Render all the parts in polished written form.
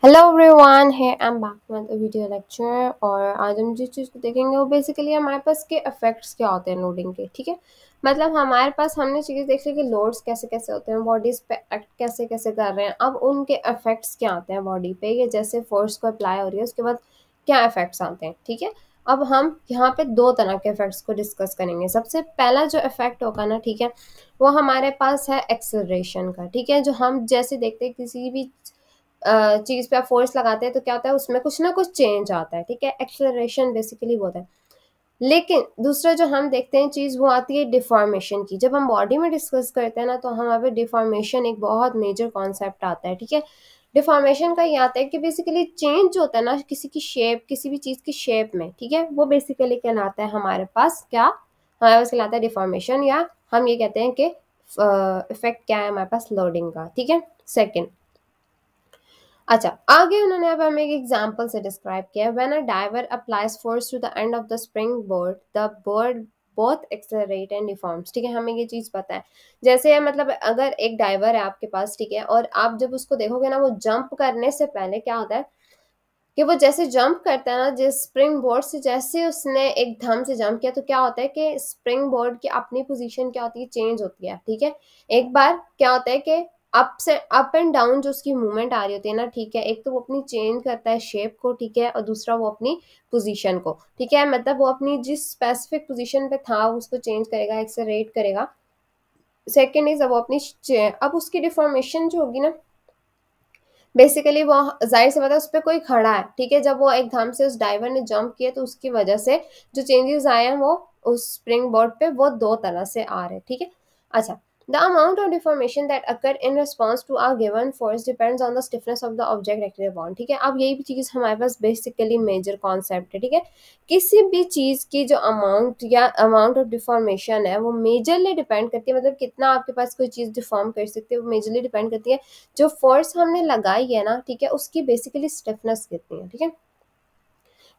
Hello everyone है I am back with a video lecture. और आज हम जिस चीज़ को देखेंगे वो बेसिकली हमारे पास के इफेक्ट्स क्या होते हैं लोडिंग के। ठीक है, मतलब हमारे पास हमने चीज़ देख ली कि लोड्स कैसे कैसे होते हैं, बॉडीज पे एक्ट कैसे कैसे कर रहे हैं। अब उनके इफेक्ट्स क्या आते हैं बॉडी पे, ये जैसे फोर्स को अप्लाई हो रही है उसके बाद क्या इफेक्ट्स आते हैं। ठीक है, अब हम यहाँ पे दो तरह के इफेक्ट्स को डिस्कस करेंगे। सबसे पहला जो इफेक्ट होगा ना, ठीक है, वो हमारे पास है एक्सेलरेशन का। ठीक है, जो हम जैसे देखते हैं किसी भी चीज़ पे आप फोर्स लगाते हैं तो क्या होता है, उसमें कुछ ना कुछ चेंज आता है। ठीक है, एक्सेलरेशन बेसिकली वो होता है। लेकिन दूसरा जो हम देखते हैं चीज़ वो आती है डिफॉर्मेशन की। जब हम बॉडी में डिस्कस करते हैं ना तो हमारे पे डिफॉर्मेशन एक बहुत मेजर कॉन्सेप्ट आता है। ठीक है, डिफॉर्मेशन का ये आता है कि बेसिकली चेंज जो होता है ना किसी की शेप, किसी भी चीज़ की शेप में, ठीक है, वो बेसिकली कहलाता है हमारे पास क्या, हमारे पास कहलाता है डिफॉर्मेशन, या हम ये कहते हैं कि इफेक्ट क्या है हमारे पास लोडिंग का। ठीक है, सेकेंड। अच्छा, आगे उन्होंने अब हमें एक एग्जांपल से डिस्क्राइब किया है। When a diver applies force to the end of the spring board the board both accelerate and deforms. ठीक है, हमें ये चीज़ पता है। जैसे मतलब अगर एक डाइवर है आपके पास, ठीक है, और आप जब उसको देखोगे ना वो जंप करने से पहले क्या होता है कि वो जैसे जंप करता है ना, जिस स्प्रिंग बोर्ड से जैसे उसने एक धम से जंप किया तो क्या होता है कि स्प्रिंग बोर्ड की अपनी पोजीशन क्या होती है, चेंज होती है। ठीक है, एक बार क्या होता है कि अप से अप एंड डाउन जो उसकी मूवमेंट आ रही होती है ना, ठीक है, एक तो वो अपनी चेंज करता है शेप को, ठीक है, और दूसरा वो अपनी पोजीशन को। ठीक है, मतलब वो अपनी जिस स्पेसिफिक पोजीशन पे था उसको चेंज करेगा, एक्सेलरेट करेगा। सेकेंड इज अब वो अपनी अब उसकी डिफॉर्मेशन जो होगी ना, बेसिकली वो जाहिर सी बात है उस पर कोई खड़ा है। ठीक है, जब वो एकदम से उस डाइवर ने जंप किया तो उसकी वजह से जो चेंजेस आए हैं वो उस स्प्रिंग बोर्ड पे वो दो तरह से आ रहे हैं। ठीक है, अच्छा, the amount of deformation that occur in response to a given force depends on the stiffness of the object acted upon. ठीक है, अब यही भी चीज़ हमारे पास बेसिकली मेजर कॉन्सेप्ट है। ठीक है, किसी भी चीज़ की जो अमाउंट या अमाउंट ऑफ डिफॉर्मेशन है वो मेजरली डिपेंड करती है, मतलब कितना आपके पास कोई चीज़ डिफॉर्म कर सकती है वो मेजरली डिपेंड करती है जो फोर्स हमने लगाई है ना, ठीक है, उसकी बेसिकली स्टिफनेस कितनी है। ठीक है,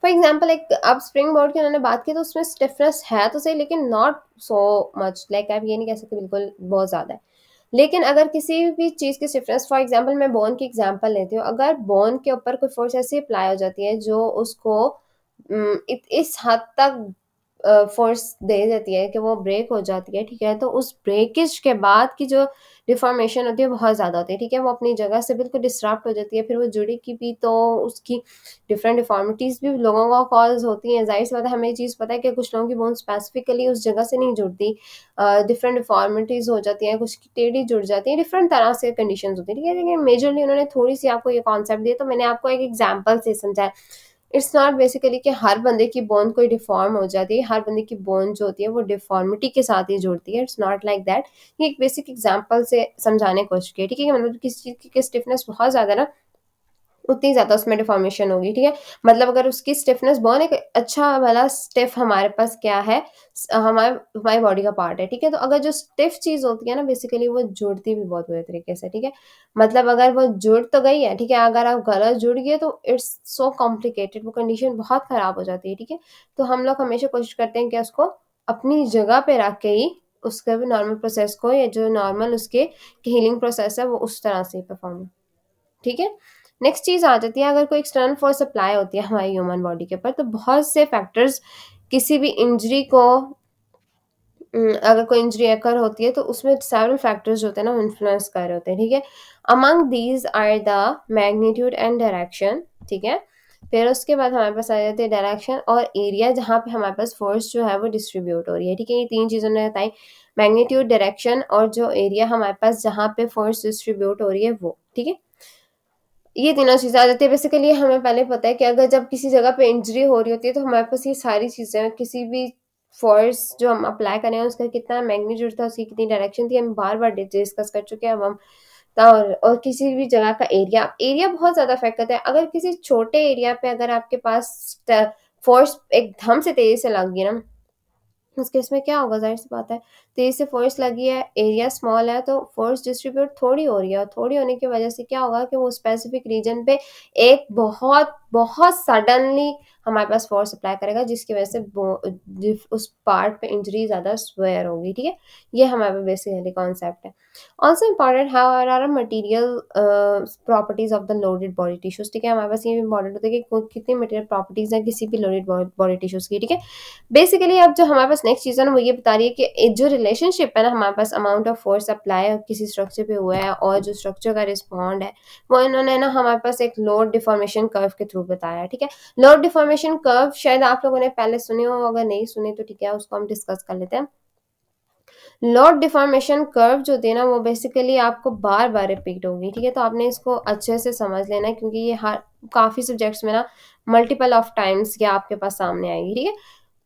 फॉर एग्जाम्पल एक अब स्प्रिंग बोर्ड की उन्होंने बात की तो उसमें स्टिफनेस है तो सही, लेकिन नॉट सो मच, लाइक आप ये नहीं कह सकते बिल्कुल बहुत ज़्यादा है। लेकिन अगर किसी भी चीज़ की स्टिफनेस, फॉर एग्जाम्पल मैं बोन की एग्जाम्पल लेती हूँ, अगर बोन के ऊपर कोई फोर्स ऐसी अप्लाई हो जाती है जो उसको इस हद तक फोर्स दे देती है कि वो ब्रेक हो जाती है। ठीक है, तो उस ब्रेकेज के बाद की जो डिफॉर्मेशन होती है बहुत ज़्यादा होती है। ठीक है, वो अपनी जगह से बिल्कुल डिस्टर्ब हो जाती है, फिर वो जुड़ेगी भी तो उसकी डिफरेंट डिफॉर्मिटीज़ भी लोगों को कॉज होती हैं। जाहिर सी बात है, हमें ये चीज़ पता है कि कुछ लोगों की बोन स्पेसिफिकली उस जगह से नहीं जुड़ती, डिफरेंट डिफॉर्मिटीज़ हो जाती हैं, कुछ की टेढ़ी जुड़ जाती है, डिफरेंट तरह से कंडीशंस होती है। ठीक है, लेकिन मेजरली उन्होंने थोड़ी सी आपको ये कॉन्सेप्ट दिया तो मैंने आपको एक एग्जाम्पल से समझाया। इट्स नॉट बेसिकली कि हर बंदे की बोन कोई डिफॉर्म हो जाती है, हर बंदे की बोन जो होती है वो डिफॉर्मिटी के साथ ही जुड़ती है। It's not like that. ये एक बेसिक एग्जांपल से समझाने की कोशिश की। ठीक है, मतलब किसी चीज़ की स्टिफनेस बहुत ज़्यादा ना उतनी ज़्यादा उसमें डिफॉर्मेशन होगी। ठीक है, मतलब अगर उसकी स्टिफनेस बहुत एक अच्छा वाला स्टिफ हमारे पास क्या है, हमारे हमारी बॉडी का पार्ट है। ठीक है, तो अगर जो स्टिफ चीज़ होती है ना बेसिकली वो जुड़ती भी बहुत बुरे तरीके से। ठीक है, मतलब अगर वो जुड़ तो गई है, ठीक है, अगर आप गलत जुड़ गए तो इट्स सो कॉम्प्लिकेटेड, वो कंडीशन बहुत ख़राब हो जाती है। ठीक है, तो हम लोग हमेशा कोशिश करते हैं कि उसको अपनी जगह पे रख के ही उसका भी नॉर्मल प्रोसेस को, या जो नॉर्मल उसके हीलिंग प्रोसेस है वो उस तरह से ही परफॉर्म हो। ठीक है, नेक्स्ट चीज़ आ जाती है, अगर कोई एक्सटर्नल फोर्स अप्लाई होती है हमारी ह्यूमन बॉडी के ऊपर तो बहुत से फैक्टर्स किसी भी इंजरी को, अगर कोई इंजरी अकर होती है तो उसमें सेवरल फैक्टर्स जो होते हैं ना वो इन्फ्लुएंस कर रहे होते हैं। ठीक है, among these are the magnitude and direction. ठीक है, फिर उसके बाद हमारे पास आ जाती है डायरेक्शन और एरिया जहाँ पे हमारे पास फोर्स जो है वो डिस्ट्रीब्यूट हो रही है। ठीक है, ये तीन चीज़ों ने बताई, मैग्नीट्यूड, डायरेक्शन और जो एरिया हमारे पास जहाँ पे फोर्स डिस्ट्रीब्यूट हो रही है वो। ठीक है, ये तीनों चीज़ें आ जाती है। बेसिकली हमें पहले पता है कि अगर जब किसी जगह पे इंजरी हो रही होती है तो हमारे पास ये सारी चीज़ें, किसी भी फोर्स जो हम अप्लाई करें उसका कितना मैग्नीट्यूड था, उसकी कितनी डायरेक्शन थी, हम बार बार डिस्कस कर चुके हैं। अब हम और किसी भी जगह का एरिया एरिया बहुत ज़्यादा अफेक्ट करता है। अगर किसी छोटे एरिया पे अगर आपके पास फोर्स एकदम से तेज़ी से लग गई ना, उस केस में क्या होगा, जाहिर सी बात है तेज से फोर्स लगी है, एरिया स्मॉल है, तो फोर्स डिस्ट्रीब्यूट थोड़ी हो रही है, और थोड़ी होने की वजह से क्या होगा कि वो स्पेसिफिक रीजन पे एक बहुत बहुत सडनली हमारे पास फोर्स अप्लाई करेगा, जिसकी वजह से उस पार्ट पे इंजरी ज़्यादा स्वेयर होगी, ठीक है। ये हमारे पास बेसिकली कॉन्सेप्ट है। Also important how are material properties of the loaded body tissues, ठीक है। हमारे पास ये इंपॉर्टेंट होता है कि कितनी मटीरियल प्रॉपर्टीज हैं किसी भी लोडेड बॉडी टिश्यूज की, ठीक है। बेसिकली अब जो हमारे पास नेक्स्ट चीज़ है ना, वो ये बता रही है कि जो रिलेशनशिप है ना हमारे पास अमाउंट ऑफ फोर्स अप्लाई किसी स्ट्रक्चर पे हुआ है और जो स्ट्रक्चर का रिस्पॉन्ड है, वो इन्होंने ना हमारे पास एक लोड डिफॉर्मेशन कर्व के थ्रू बताया है, ठीक है। लोड डिफॉर्मेशन कर्व शायद आप लोगों ने पहले सुने हो, अगर नहीं सुने तो ठीक है, उसको हम डिस्कस कर लेते हैं। लोड डिफॉर्मेशन कर्व जो होती है ना, वो बेसिकली आपको बार बार रिपीट होगी, ठीक है। तो आपने इसको अच्छे से समझ लेना है, क्योंकि ये हर काफ़ी सब्जेक्ट्स में ना मल्टीपल ऑफ टाइम्स ये आपके पास सामने आएगी, ठीक है।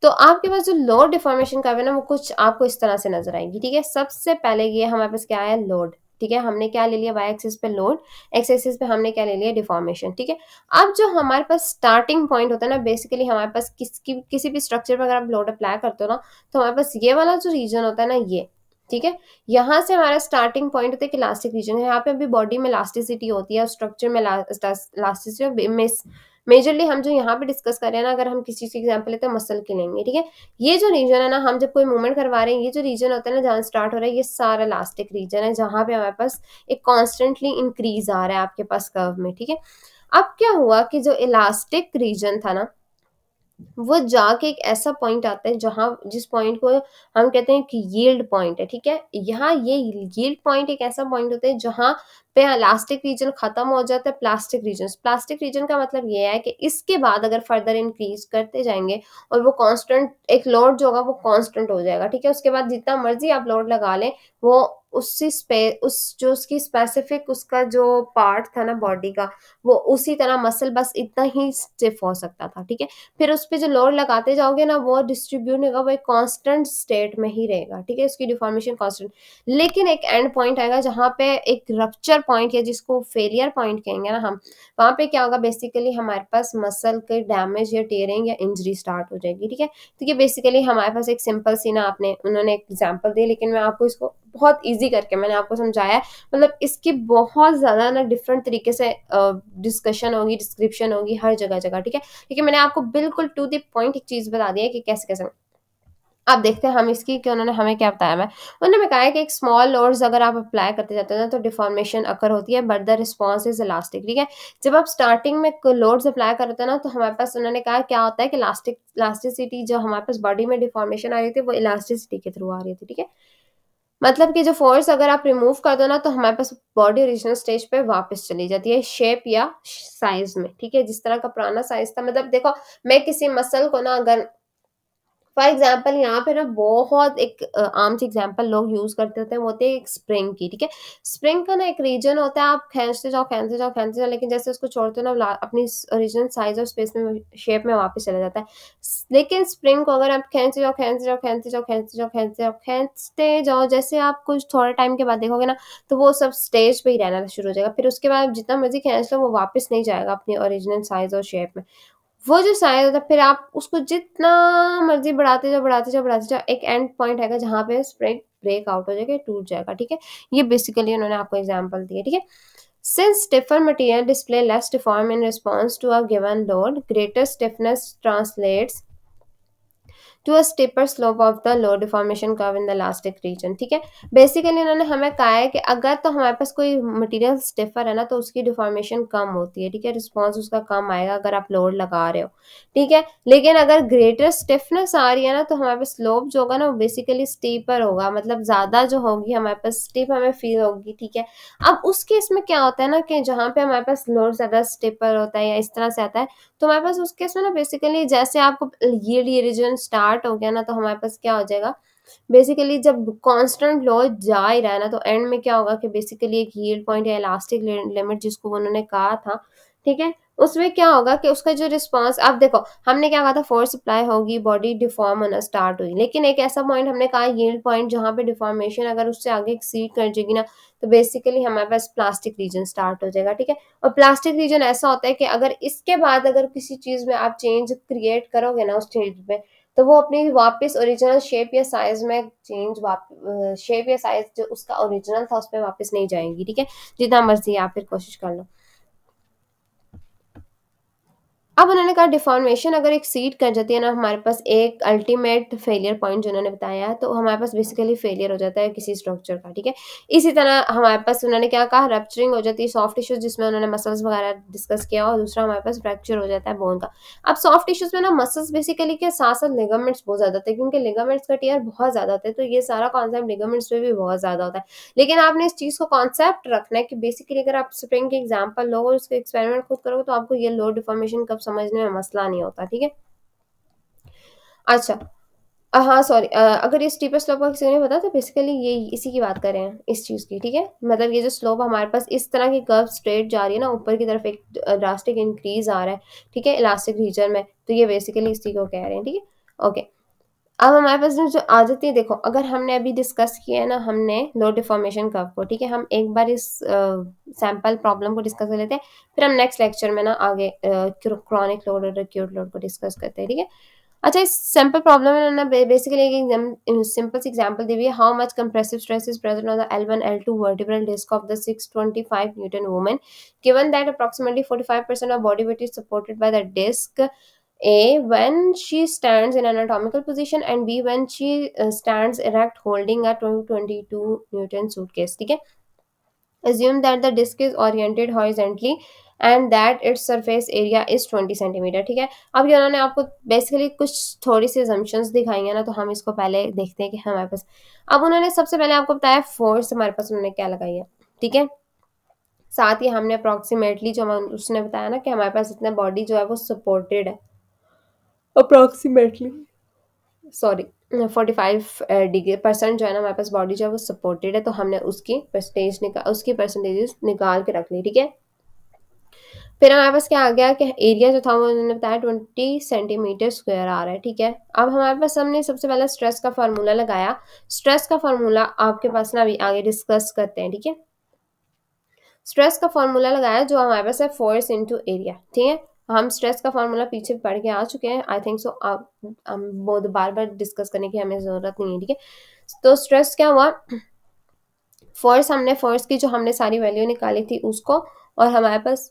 तो आपके पास जो लोड डिफॉर्मेशन कर्व है ना, वो कुछ आपको इस तरह से नजर आएगी, ठीक है। सबसे पहले ये हमारे पास क्या है, लोड, ठीक है। हमने क्या ले लिया, वाई एक्सिस पे लोड, एक्स एक्सिस पे हमने क्या ले लिया, डिफॉर्मेशन, ठीक है। अब जो हमारे पास स्टार्टिंग पॉइंट होता है ना, बेसिकली हमारे पास किसी भी स्ट्रक्चर पर अगर आप लोड अप्लाई करते हो ना, तो हमारे पास ये वाला जो रीजन होता है ना, ये, ठीक है, यहाँ से हमारा स्टार्टिंग पॉइंट होता है कि इलास्टिक रीजन है। यहाँ पे अभी बॉडी में इलास्टिसिटी होती है, स्ट्रक्चर में इलास्टिसिटी मेजरली हम जो यहाँ पे डिस्कस कर रहे हैं ना, अगर हम किसी चीज की एग्जांपल लेते हैं, मसल की लेंगे, ठीक है। ये जो रीजन है ना, हम जब कोई मूवमेंट करवा रहे हैं, ये जो रीजन होता है ना जहाँ स्टार्ट हो रहा है, ये सारा इलास्टिक रीजन है, जहाँ पे हमारे पास एक कॉन्स्टेंटली इंक्रीज आ रहा है आपके पास कर्व में, ठीक है। अब क्या हुआ कि जो इलास्टिक रीजन था ना, वो जाके एक ऐसा पॉइंट आता है जहां जिस पॉइंट को हम कहते हैं कि यील्ड पॉइंट है, ठीक है। यहाँ ये यील्ड पॉइंट एक ऐसा पॉइंट होता है जहां पे इलास्टिक रीजन खत्म हो जाता है, प्लास्टिक रीजन का मतलब ये है कि इसके बाद अगर फर्दर इंक्रीज करते जाएंगे और वो कांस्टेंट एक लोड जो होगा वो कांस्टेंट हो जाएगा, ठीक है। उसके बाद जितना मर्जी आप लोड लगा लें, वो उस जो उसकी स्पेसिफिक उसका जो पार्ट था ना बॉडी का, वो उसी तरह मसल बस इतना ही स्टिफ हो सकता था, ठीक है। फिर उस पर जो लोड लगाते जाओगे ना, वो डिस्ट्रीब्यूट होगा, वो एक कांस्टेंट स्टेट में ही रहेगा, ठीक है। उसकी डिफॉर्मेशन कांस्टेंट, लेकिन एक एंड पॉइंट आएगा जहाँ पे एक रप्चर पॉइंट या जिसको फेलियर पॉइंट कहेंगे ना हम, वहां पे क्या होगा, बेसिकली हमारे पास मसल के डैमेज या टेयरिंग या इंजरी स्टार्ट हो जाएगी, ठीक है। तो ये बेसिकली हमारे पास एक सिंपल सी ना आपने उन्होंने एक एग्जाम्पल दी, लेकिन मैं आपको इसको बहुत ईजी करके मैंने आपको समझाया है। मतलब इसकी बहुत ज्यादा ना डिफरेंट तरीके से डिस्कशन होगी, डिस्क्रिप्शन होगी हर जगह जगह, ठीक है। लेकिन मैंने आपको बिल्कुल टू द पॉइंट एक चीज बता दी है कि कैसे कैसे। अब देखते हैं हम इसकी कि उन्होंने हमें क्या बताया। उन्होंने कहा है कि एक स्मॉल लोड्स अगर आप अप्लाई करते जाते हैं ना, तो डिफॉर्मेशन अकर होती है, but the response is elastic, ठीक है। जब आप स्टार्टिंग में लोड्स अप्लाई करते हैं ना, तो हमारे पास उन्होंने कहा क्या होता है कि इलास्टिसिटी जो हमारे पास बॉडी में डिफॉर्मेशन आ रही थी, वो इलास्टिसिटी के थ्रू आ रही थी, ठीक है। मतलब कि जो फोर्स अगर आप रिमूव कर दो ना, तो हमारे पास बॉडी ओरिजिनल स्टेज पे वापस चली जाती है, शेप या साइज में, ठीक है। जिस तरह का पुराना साइज था, मतलब देखो, मैं किसी मसल को ना अगर फॉर एग्जाम्पल यहाँ पे ना बहुत एक आम सी एग्जाम्पल लोग यूज करते होते हैं, वो होती है एक स्प्रिंग की, ठीक है। स्प्रिंग का ना एक रीजन होता है, आप खींचते जाओ खींचते जाओ खींचते जाओ, लेकिन जैसे उसको छोड़ते हो ना, अपनी ओरिजिनल साइज और स्पेस में शेप में वापस चला जाता है। लेकिन स्प्रिंग को अगर आप खींचते जाओ खींचते जाओ खींचते जाओ खींचते जाओ खींचते जाओ खींचते जाओ, जैसे आप कुछ थोड़े टाइम के बाद देखोगे ना, तो वो सब स्टेज पे ही रहना शुरू हो जाएगा। फिर उसके बाद जितना मर्जी खींच लो, वो वापस नहीं जाएगा अपनी ओरिजिनल साइज और शेप में। वो जो साइज होता है, फिर आप उसको जितना मर्जी बढ़ाते जाओ बढ़ाते जाओ बढ़ाते जाओ, एक एंड पॉइंट आएगा जहां पे स्प्रिंग ब्रेक आउट हो जाएगा, टूट जाएगा, ठीक है। ये बेसिकली उन्होंने आपको एग्जांपल दिया, ठीक है। Since stiffer material display less deform in response to a given load, greater stiffness translates to a steeper slope of the load deformation curve in the elastic region, ठीक है। बेसिकली उन्होंने हमें कहा है कि अगर तो हमारे पास कोई मटेरियल स्टिफर है ना, तो उसकी डिफॉर्मेशन कम होती है, ठीक है। रिस्पॉन्स उसका कम आएगा अगर आप लोड लगा रहे हो, ठीक है। लेकिन अगर ग्रेटर स्टिफनेस आ रही है ना, तो हमारे पास स्लोप जो होगा ना, वो बेसिकली स्टीपर होगा, मतलब ज्यादा जो होगी हमारे पास स्टिप हमें फील होगी, ठीक है। अब उस केस में क्या होता है ना, कि जहाँ पे हमारे पास लोड ज्यादा स्टिपर होता है या इस तरह से आता है, तो हमारे पास उस केस में ना बेसिकली जैसे आपको ये रीजन स्टार्ट हो गया ना, तो हमारे पास क्या हो जाएगा, बेसिकली जब कांस्टेंट लोड जा ही रहा है ना, तो एंड में क्या होगा कि बेसिकली एक यील्ड पॉइंट या इलास्टिक लिमिट जिसको उन्होंने कहा था, ठीक है, उसमें क्या होगा कि उसका जो रिस्पांस, आप देखो हमने क्या कहा था, फोर्स अप्लाई होगी, बॉडी डिफॉर्म होना स्टार्ट हुई, लेकिन एक ऐसा पॉइंट हमने कहा यील्ड पॉइंट जहां पे डिफॉर्मेशन अगर उससे आगे एक्सीड कर जाएगी ना, तो बेसिकली हमारे पास प्लास्टिक रीजन स्टार्ट हो जाएगा, ठीक है। और प्लास्टिक रीजन ऐसा होता है कि अगर इसके बाद अगर किसी चीज में आप चेंज क्रिएट करोगे ना, उस चेंज में तो वो अपनी वापस ओरिजिनल शेप या साइज में शेप या साइज जो उसका ओरिजिनल था उस पर वापस नहीं जाएंगी, ठीक है, जितना मर्जी आप फिर कोशिश कर लो। अब उन्होंने कहा डिफॉर्मेशन अगर एक्सीड कर जाती है ना हमारे पास एक अल्टीमेट फेलियर पॉइंट जो उन्होंने बताया है, तो हमारे पास बेसिकली फेलियर हो जाता है किसी स्ट्रक्चर का, ठीक है। इसी तरह हमारे पास उन्होंने क्या कहा, रप्चरिंग हो जाती है सॉफ्ट टिश्यूज, जिसमें उन्होंने मसल्स वगैरह डिस्कस किया, और दूसरा हमारे पास फ्रैक्चर हो जाता है बोन का। अब सॉफ्ट टिश्यूज में ना मसल्स बेसिकली के साथ साथ लिगामेंट्स बहुत ज्यादा होते हैं, क्योंकि लिगामेंट्स का टीयर बहुत ज्यादा होता है, तो ये सारा कॉन्सेप्ट लिगामेंट्स में भी बहुत ज्यादा होता है। लेकिन आपने इस चीज को कॉन्सेप्ट रखना है कि बेसिकली अगर आप स्प्रिंग के एग्जाम्पल लो और उसके एक्सपेरिमेंट खुद करोगे तो आपको ये लो डिफॉर्मेशन कब समझने में मसला नहीं होता, ठीक है। अच्छा, हाँ सॉरी, अगर ये स्टीपर स्लोप का किसी ने पता तो बेसिकली ये इसी की बात कर रहे हैं, इस चीज़ की, ठीक है। मतलब ये जो स्लोप हमारे पास इस तरह की कर्व स्ट्रेट जा रही है ना ऊपर की तरफ, एक ड्रास्टिक इंक्रीज आ रहा है, ठीक है, इलास्टिक रीजन में, तो ये बेसिकली इसी को कह रहे हैं, ठीक है। ओके, अब हमारे पास जो आ जाती है, देखो अगर हमने अभी डिस्कस किया है ना हमने लो डिफॉर्मेशन कर्व को, ठीक है, हम एक बार इस सैम्पल प्रॉब्लम को डिस्कस कर लेते हैं, फिर हम नेक्स्ट लेक्चर में ना आगे क्रॉनिक लोड और एक्यूट लोड को डिस्कस करते हैं, ठीक है। अच्छा, इस सैम्पल प्रॉब्लम में ना बेसिकली एक सिंपल सी एग्जांपल दी हुई है, how much compressive stress is present on the L1 L2 vertebral disc of the 625 newton woman, given that approximately 45% of body weight is supported by the disc A when she stands in an anatomical position and B when she stands erect holding a 222 Newton suitcase, ठीक है। Assume that the disc is oriented horizontally and that its surface area is 20 centimetre, ठीक है। अब ये उन्होंने आपको basically कुछ थोड़ी सी assumptions दिखाई है ना, तो हम इसको पहले देखते हैं कि हमारे पास, अब उन्होंने सबसे पहले आपको बताया फोर्स हमारे पास उन्होंने क्या लगाई है, ठीक है। साथ ही हमने अप्रोक्सीमेटली जो उसने बताया ना कि हमारे पास इतना बॉडी जो है वो सपोर्टेड है, अप्रोक्सीमेटली सॉरी 45% जो है ना हमारे पास बॉडी जो है वो सपोर्टेड है, तो हमने उसकी परसेंटेजेस निकाल के रख ली, ठीक है। फिर हमारे पास क्या आ गया कि एरिया जो था वो उन्होंने बताया 20 सेंटीमीटर स्क्वायर आ रहा है, ठीक है। अब हमारे पास हमने सबसे पहले स्ट्रेस का फार्मूला लगाया, स्ट्रेस का फार्मूला आपके पास ना अभी आगे डिस्कस करते हैं, ठीक है। स्ट्रेस का फार्मूला लगाया जो हमारे पास है फोर्स इनटू एरिया, ठीक है। हम स्ट्रेस का फार्मूला पीछे पढ़ के आ चुके हैं, आई थिंक सो, आप हम बहुत बार बार डिस्कस करने की हमें जरूरत नहीं है, ठीक है। तो स्ट्रेस क्या हुआ, फोर्स की जो हमने सारी वैल्यू निकाली थी उसको, और हमारे पास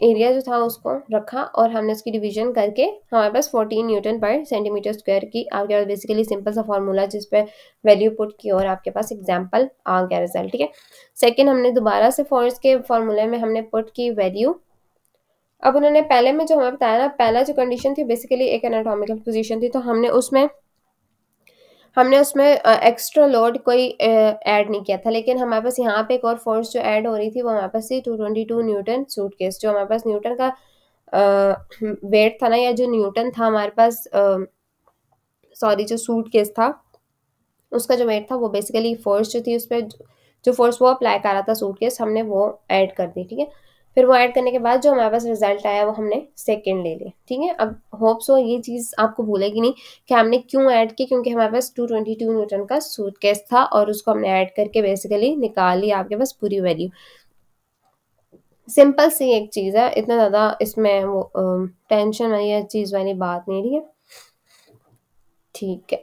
एरिया जो था उसको रखा, और हमने उसकी डिवीजन करके हमारे पास 14 न्यूटन पर सेंटीमीटर स्क्वायर की आपके पास बेसिकली सिंपल सा फॉर्मूला जिस पे वैल्यू पुट की और आपके पास एग्जांपल आ गया रिजल्ट, ठीक है। सेकंड, हमने दोबारा से फोर्स के फॉर्मूले में हमने पुट की वैल्यू। अब उन्होंने पहले में जो हमें बताया ना, पहला जो कंडीशन थी बेसिकली एक एनाटॉमिकल पोजीशन थी, तो हमने उसमें एक्स्ट्रा लोड कोई ऐड नहीं किया था, लेकिन हमारे पास यहाँ पे एक और फोर्स जो ऐड हो रही थी वो हमारे पास थी 222 न्यूटन सूटकेस, जो हमारे पास न्यूटन का वेट था ना, या जो न्यूटन था हमारे पास, सॉरी जो सूटकेस था उसका जो वेट था वो बेसिकली फोर्स जो थी उस पर जो फोर्स वो अप्लाई कर रहा था सूटकेस, हमने वो ऐड कर दी, ठीक है। फिर वो ऐड करने के बाद जो हमारे पास रिजल्ट आया वो हमने सेकंड ले लिया, ठीक है। अब होप सो ये चीज़ आपको भूलेगी नहीं कि हमने क्यों ऐड की, क्योंकि हमारे पास 222 न्यूटन का सूटकेस था और उसको हमने ऐड करके बेसिकली निकाल लिया आपके पास पूरी वैल्यू। सिंपल सी एक चीज़ है, इतना ज़्यादा इसमें वो टेंशन वाली या चीज़ वाली बात नहीं, ठीक है। ठीक है।